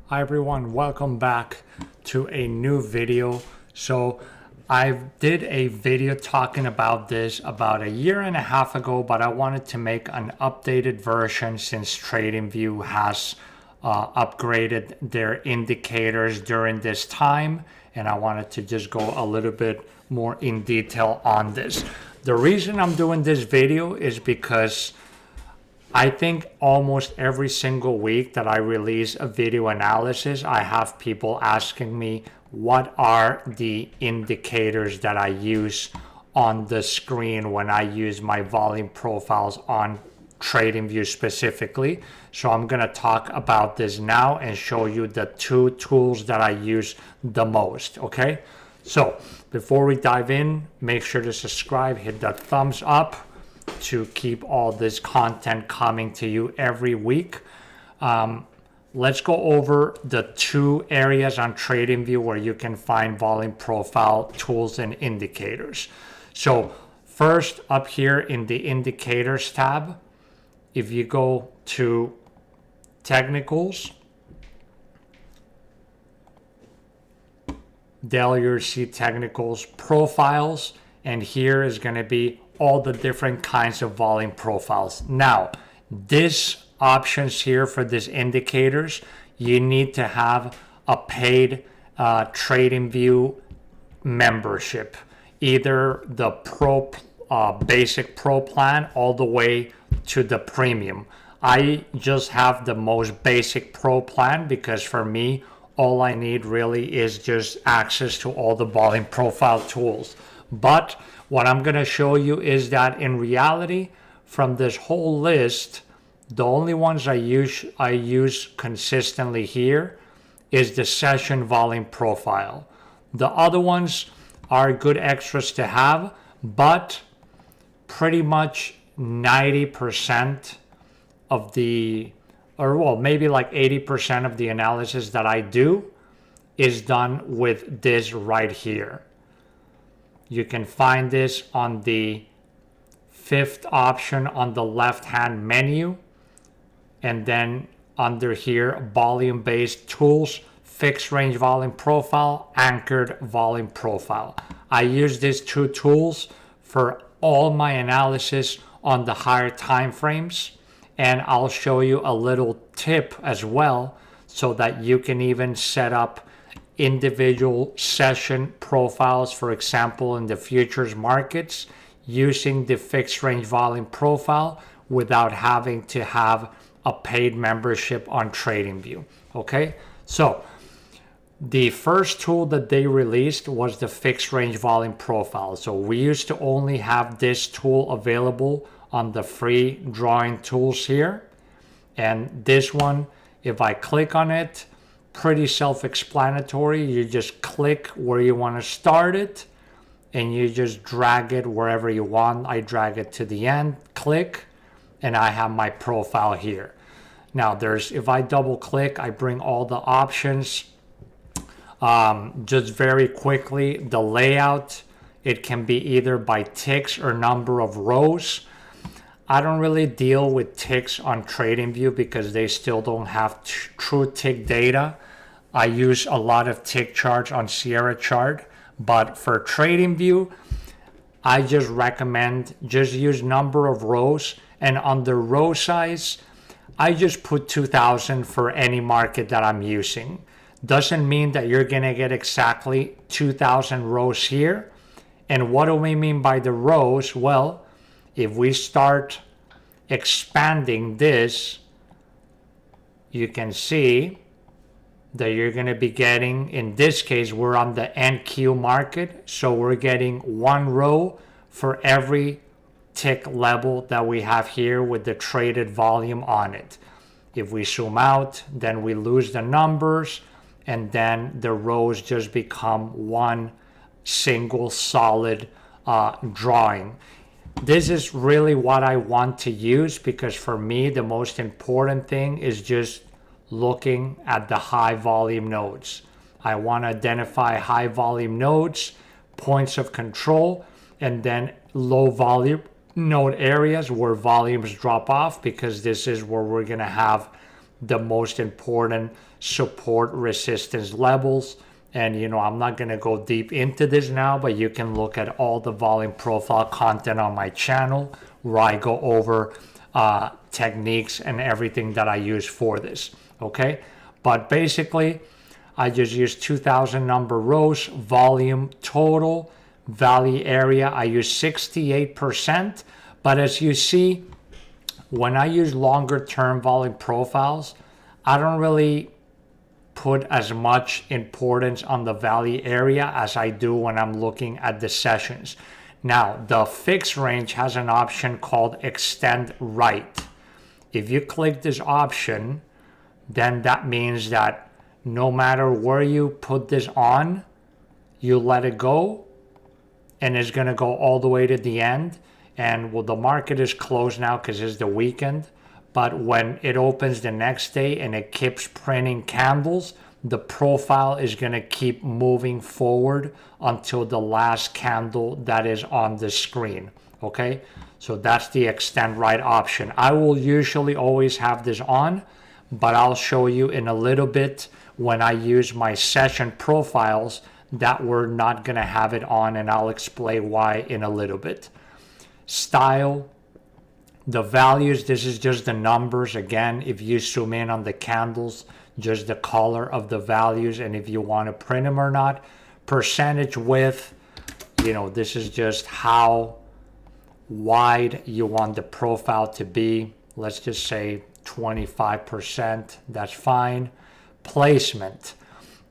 Hi everyone, welcome back to a new video. So I did a video talking about this about a year and a half ago, but I wanted to make an updated version since TradingView has upgraded their indicators during this time, and I wanted to just go a little bit more in detail on this. The reason I'm doing this video is because I think almost every single week that I release a video analysis, I have people asking me what are the indicators that I use on the screen when I use my volume profiles on TradingView specifically. So I'm going to talk about this now and show you the two tools that I use the most, okay? So before we dive in, make sure to subscribe, hit that thumbs up to keep all this content coming to you every week. Let's go over the two areas on TradingView where you can find volume profile tools and indicators. So first, up here in the indicators tab, if you go to technicals, there you'll see technicals profiles, and here is going to be all the different kinds of volume profiles. Now, this options here for these indicators, you need to have a paid TradingView membership, either the Pro basic Pro plan all the way to the premium. I just have the most basic Pro plan because for me, all I need really is just access to all the volume profile tools. But what I'm going to show you is that in reality, from this whole list, the only ones I use consistently here is the session volume profile. The other ones are good extras to have, but pretty much 90% of the, or well, maybe like 80% of the analysis that I do is done with this right here. You can find this on the fifth option on the left-hand menu. And then under here, volume-based tools, fixed range volume profile, anchored volume profile. I use these two tools for all my analysis on the higher time frames. And I'll show you a little tip as well so that you can even set up individual session profiles, for example, in the futures markets, using the fixed range volume profile without having to have a paid membership on TradingView. Okay, so the first tool that they released was the fixed range volume profile. So we used to only have this tool available on the free drawing tools here, and this one, if I click on it, pretty self-explanatory. You just click where you want to start it and you just drag it wherever you want. I drag it to the end, click, and I have my profile here. Now if I double click, I bring all the options. Just very quickly, the layout, it can be either by ticks or number of rows. I don't really deal with ticks on TradingView because they still don't have true tick data. I use a lot of tick charts on Sierra chart, but for TradingView, I just recommend just use number of rows, and on the row size, I just put 2000 for any market that I'm using. Doesn't mean that you're gonna get exactly 2000 rows here. And what do we mean by the rows? Well, if we start expanding this, you can see that you're going to be getting, in this case, we're on the NQ market. So we're getting one row for every tick level that we have here with the traded volume on it. If we zoom out, then we lose the numbers, and then the rows just become one single solid drawing. This is really what I want to use because for me, the most important thing is just looking at the high volume nodes. I want to identify high volume nodes, points of control, and then low volume node areas where volumes drop off, because this is where we're going to have the most important support resistance levels. And I'm not going to go deep into this now, but you can look at all the volume profile content on my channel where I go over techniques and everything that I use for this. Okay, but basically I just use 2000 number rows, volume, total, value area. I use 68%, but as you see, when I use longer term volume profiles, I don't really put as much importance on the value area as I do when I'm looking at the sessions. Now, the fixed range has an option called extend right. If you click this option, then that means that no matter where you put this on, you let it go, and it's going to go all the way to the end. And well, the market is closed now because it's the weekend. But when it opens the next day and it keeps printing candles, the profile is going to keep moving forward until the last candle that is on the screen. Okay, so that's the extend right option. I will usually always have this on, but I'll show you in a little bit when I use my session profiles that we're not going to have it on, and I'll explain why in a little bit. Style, the values, this is just the numbers. Again, if you zoom in on the candles, just the color of the values, and if you want to print them or not. Percentage width, this is just how wide you want the profile to be. Let's just say 25%, that's fine. Placement.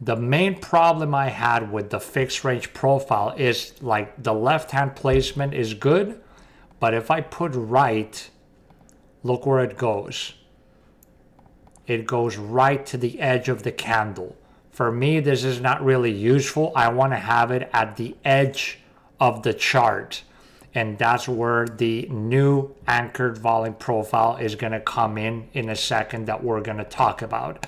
The main problem I had with the fixed range profile is like the left hand placement is good, but if I put right, look where it goes. It goes right to the edge of the candle. For me, this is not really useful. I want to have it at the edge of the chart. And that's where the new anchored volume profile is going to come in a second that we're going to talk about.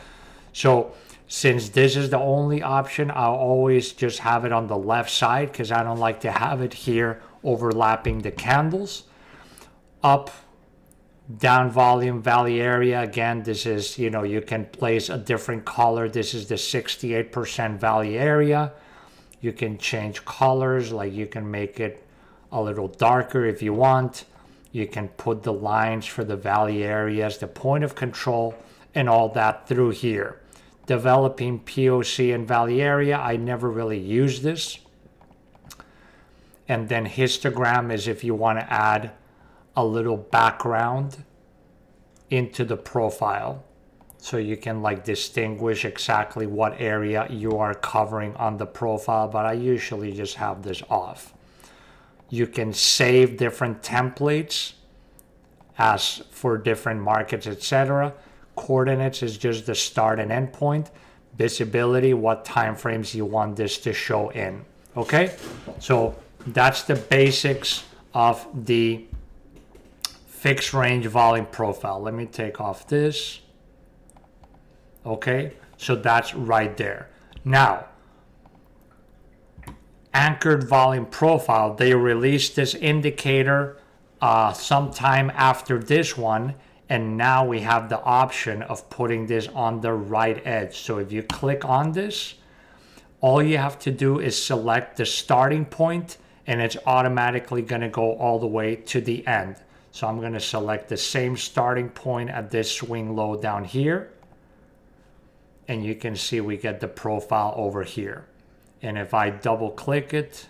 So since this is the only option, I'll always just have it on the left side because I don't like to have it here overlapping the candles. Up, down volume, value area. Again, this is, you can place a different color. This is the 68% value area. You can change colors, like you can make it a little darker if you want. You can put the lines for the value areas, the point of control, and all that through here. Developing POC and value area, I never really use this. And then histogram is if you want to add a little background into the profile, so you can distinguish exactly what area you are covering on the profile, but I usually just have this off. You can save different templates as for different markets, etc. Coordinates is just the start and end point. Visibility, what time frames you want this to show in. Okay, so that's the basics of the fixed range volume profile. Let me take off this. Okay, so that's right there. Now, anchored volume profile, they released this indicator sometime after this one, and now we have the option of putting this on the right edge. So if you click on this, all you have to do is select the starting point, and it's automatically going to go all the way to the end. So I'm going to select the same starting point at this swing low down here. And you can see we get the profile over here. And if I double click it,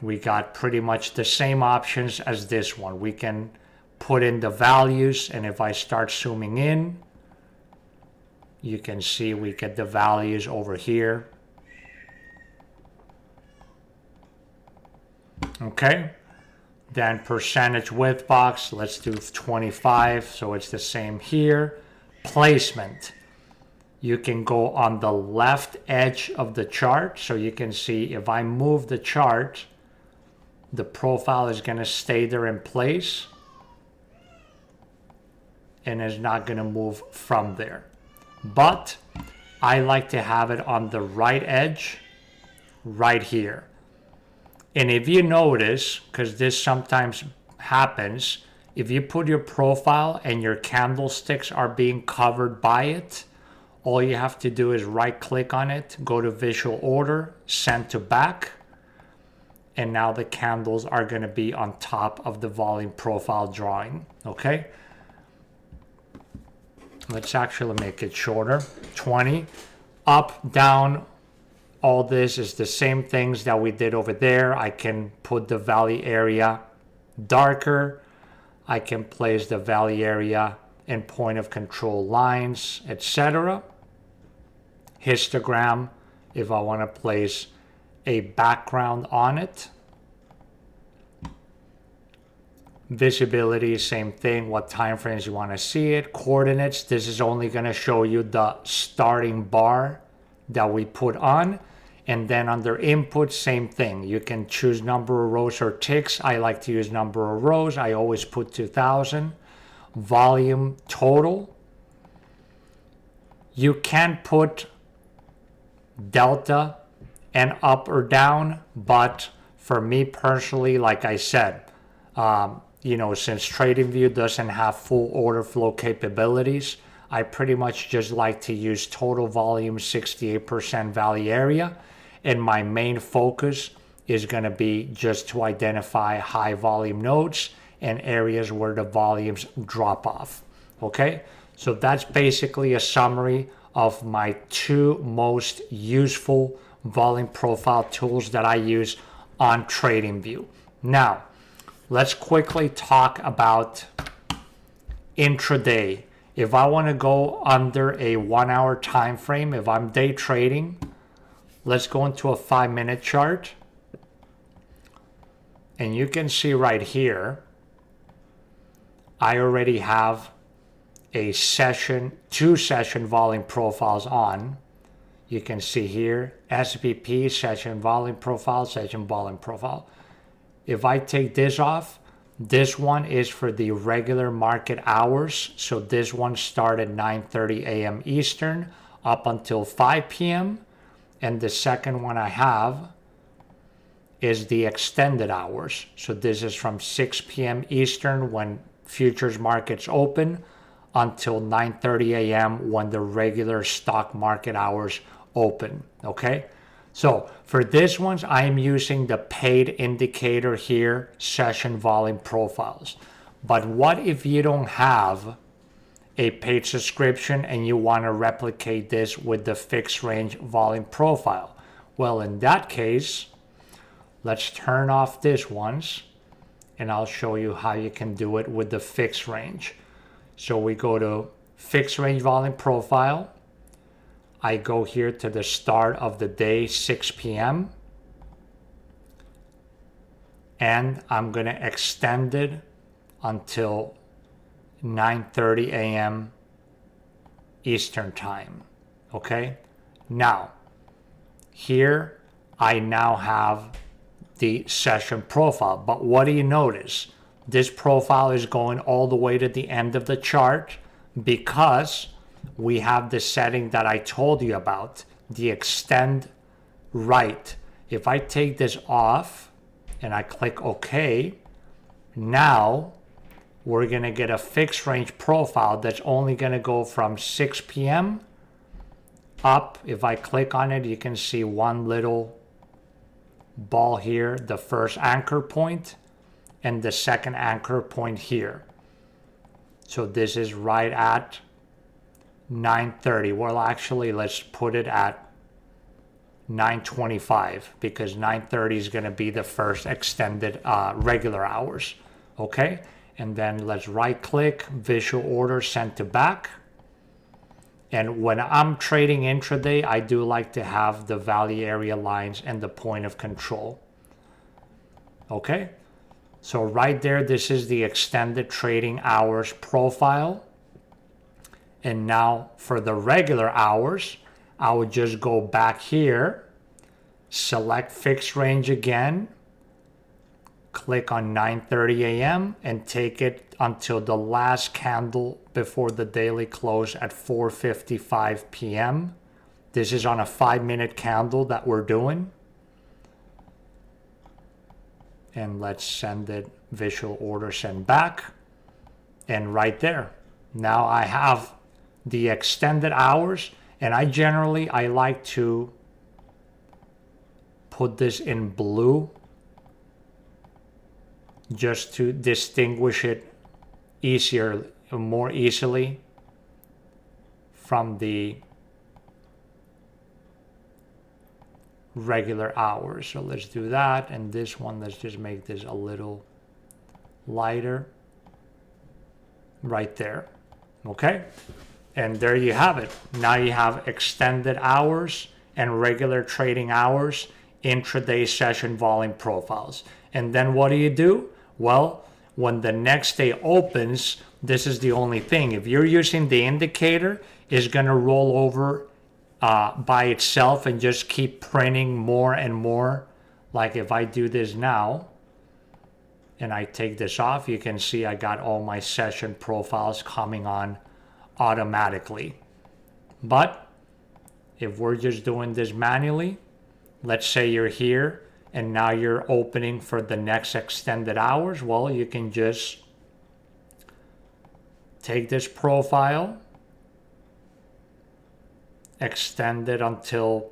we got pretty much the same options as this one. We can put in the values, and if I start zooming in, you can see we get the values over here. Okay. Then percentage width box, let's do 25, so it's the same here. Placement, you can go on the left edge of the chart, so you can see if I move the chart, the profile is going to stay there in place and is not going to move from there. But I like to have it on the right edge right here. And if you notice, because this sometimes happens, if you put your profile and your candlesticks are being covered by it, all you have to do is right click on it, go to visual order, send to back, and now the candles are going to be on top of the volume profile drawing. Okay, let's actually make it shorter. 20 up, down, all this is the same things that we did over there. I can put the value area darker, I can place the value area and point of control lines, etc. Histogram, if I want to place a background on it. Visibility, same thing, what time frames you want to see it. Coordinates, this is only going to show you the starting bar that we put on. And then under input, same thing. You can choose number of rows or ticks. I like to use number of rows. I always put 2000. Volume total. You can put delta and up or down, but for me personally, like I said, since TradingView doesn't have full order flow capabilities, I pretty much just like to use total volume, 68% value area. And my main focus is going to be just to identify high volume nodes and areas where the volumes drop off. Okay, so that's basically a summary of my two most useful volume profile tools that I use on TradingView. Now, let's quickly talk about intraday. If I want to go under a 1 hour time frame, if I'm day trading, let's go into a 5-minute chart. And you can see right here, I already have a two session volume profiles on. You can see here, SVP, session volume profile, session volume profile. If I take this off, this one is for the regular market hours. So this one started 9:30 a.m. Eastern up until 5 p.m. And the second one I have is the extended hours. So this is from 6 p.m. Eastern when futures markets open until 9:30 a.m. when the regular stock market hours open. Okay. So for this ones, I am using the paid indicator here, session volume profiles. But what if you don't have a paid subscription and you want to replicate this with the fixed range volume profile? Well, in that case, let's turn off this ones and I'll show you how you can do it with the fixed range. So we go to fixed range volume profile. I go here to the start of the day, 6 p.m. And I'm going to extend it until 9:30 a.m. Eastern time. Okay. Now, here I now have the session profile. But what do you notice? This profile is going all the way to the end of the chart because we have the setting that I told you about, the extend right. If I take this off and I click OK, now we're going to get a fixed range profile that's only going to go from 6 p.m. up. If I click on it, you can see one little ball here, the first anchor point, and the second anchor point here. So this is right at 9:30. Well, actually, let's put it at 9:25 because 9:30 is going to be the first extended regular hours. Okay. And then let's right click, visual order, send to back. And when I'm trading intraday, I do like to have the value area lines and the point of control. Okay. So right there, this is the extended trading hours profile. And now for the regular hours, I would just go back here, select fixed range again, click on 9:30 a.m. and take it until the last candle before the daily close at 4:55 p.m. This is on a 5-minute candle that we're doing. And let's send it visual order, send back. And right there, now I have the extended hours And I like to put this in blue just to distinguish it more easily from the regular hours. So let's do that. And this one, let's just make this a little lighter right there. Okay. And there you have it. Now you have extended hours and regular trading hours, intraday session volume profiles. And then what do? Well, when the next day opens, this is the only thing. If you're using the indicator, it's going to roll over by itself and just keep printing more and more. Like if I do this now and I take this off, you can see I got all my session profiles coming on automatically. But if we're just doing this manually, let's say you're here and now you're opening for the next extended hours, well, you can just take this profile, extend it until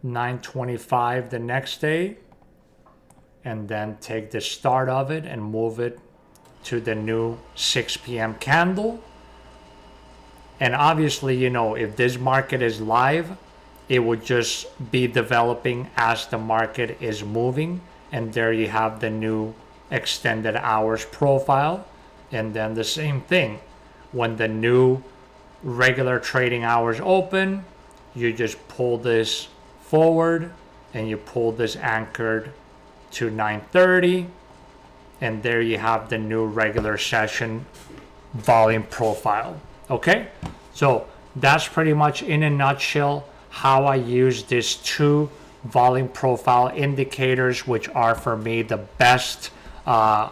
9:25 the next day, and then take the start of it and move it to the new 6 p.m. candle. And obviously, you know, if this market is live, it would just be developing as the market is moving. And there you have the new extended hours profile. And then the same thing. When the new regular trading hours open, you just pull this forward and you pull this anchored to 9:30. And there you have the new regular session volume profile. Okay, so that's pretty much in a nutshell how I use these two volume profile indicators, which are for me the best,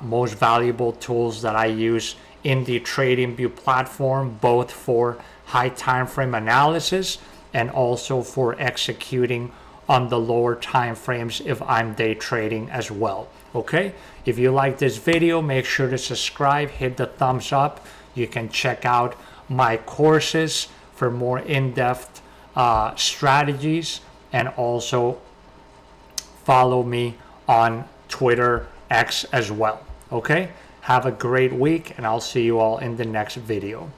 most valuable tools that I use in the TradingView platform, both for high time frame analysis and also for executing on the lower time frames if I'm day trading as well. Okay, if you like this video, make sure to subscribe, hit the thumbs up. You can check out my courses for more in-depth strategies, and also follow me on Twitter, X as well. Okay, have a great week, and I'll see you all in the next video.